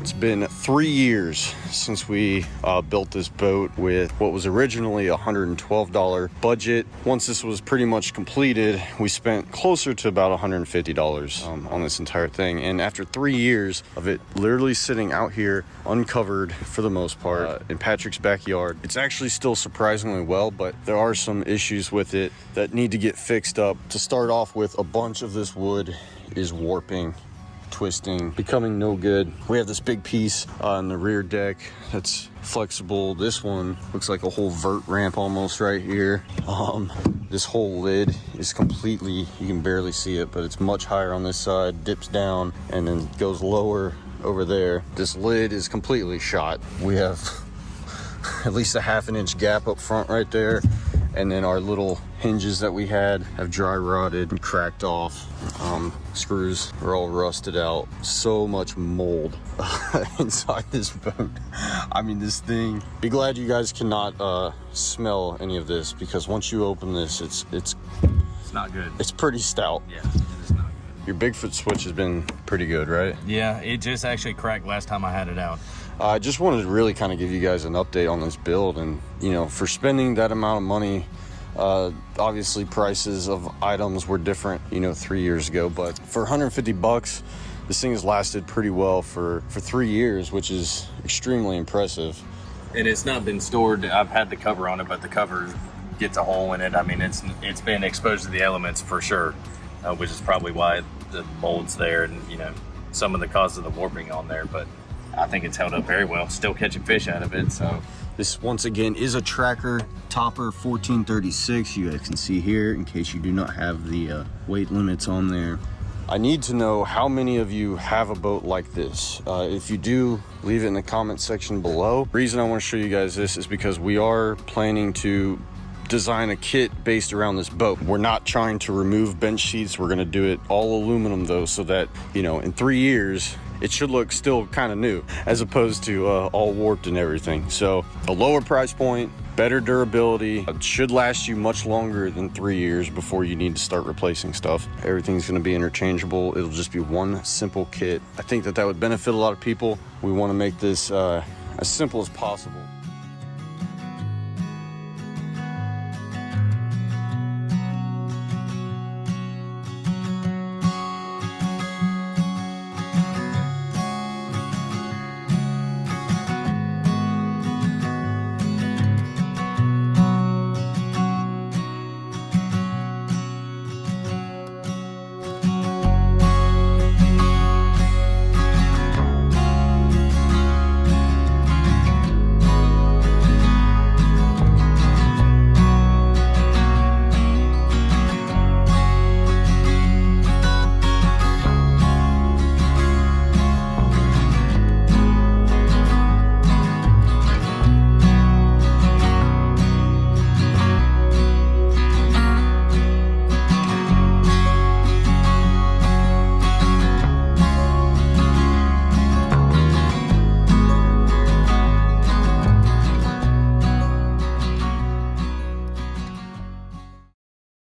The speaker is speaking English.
It's been 3 years since we built this boat with what was originally a $112 budget. Once this was pretty much completed, we spent closer to about $150 on this entire thing. And after 3 years of it literally sitting out here uncovered for the most part in Patrick's backyard, it's actually still surprisingly well, but there are some issues with it that need to get fixed up. To start off with, a bunch of this wood is warping, twisting, becoming no good. We have this big piece on the rear deck that's flexible. This one looks like a whole vert ramp almost right here. This whole lid is completely, you can barely see it, but it's much higher on this side, dips down and then goes lower over there. This lid is completely shot. We have at least a ½ inch gap up front right there. And then our little hinges that we had have dry rotted and cracked off. Screws are all rusted out. So much mold inside this boat. I mean, this thing, be glad you guys cannot smell any of this, because once you open this, it's not good. It's pretty stout. Yeah, it is not good. Your Bigfoot switch has been pretty good, right? Yeah, it just actually cracked last time I had it out. I just wanted to really kind of give you guys an update on this build. And, you know, for spending that amount of money, obviously prices of items were different, you know, 3 years ago. But for 150 bucks, this thing has lasted pretty well for 3 years, which is extremely impressive. And it's not been stored. I've had the cover on it, but the cover gets a hole in it. I mean, it's been exposed to the elements for sure, which is probably why the mold's there and, you know, some of the cause of the warping on there. But I think it's held up very well. Still catching fish out of it, so. This, once again, is a Tracker Topper 1436. You guys can see here, in case you do not have the weight limits on there. I need to know how many of you have a boat like this. If you do, leave it in the comment section below. The reason I want to show you guys this is because we are planning to design a kit based around this boat. We're not trying to remove bench sheets. We're going to do it all aluminum though, so that, you know, in 3 years, it should look still kind of new, as opposed to all warped and everything. So a lower price point, better durability, it should last you much longer than 3 years before you need to start replacing stuff. Everything's going to be interchangeable. It'll just be one simple kit. I think that would benefit a lot of people. We want to make this as simple as possible.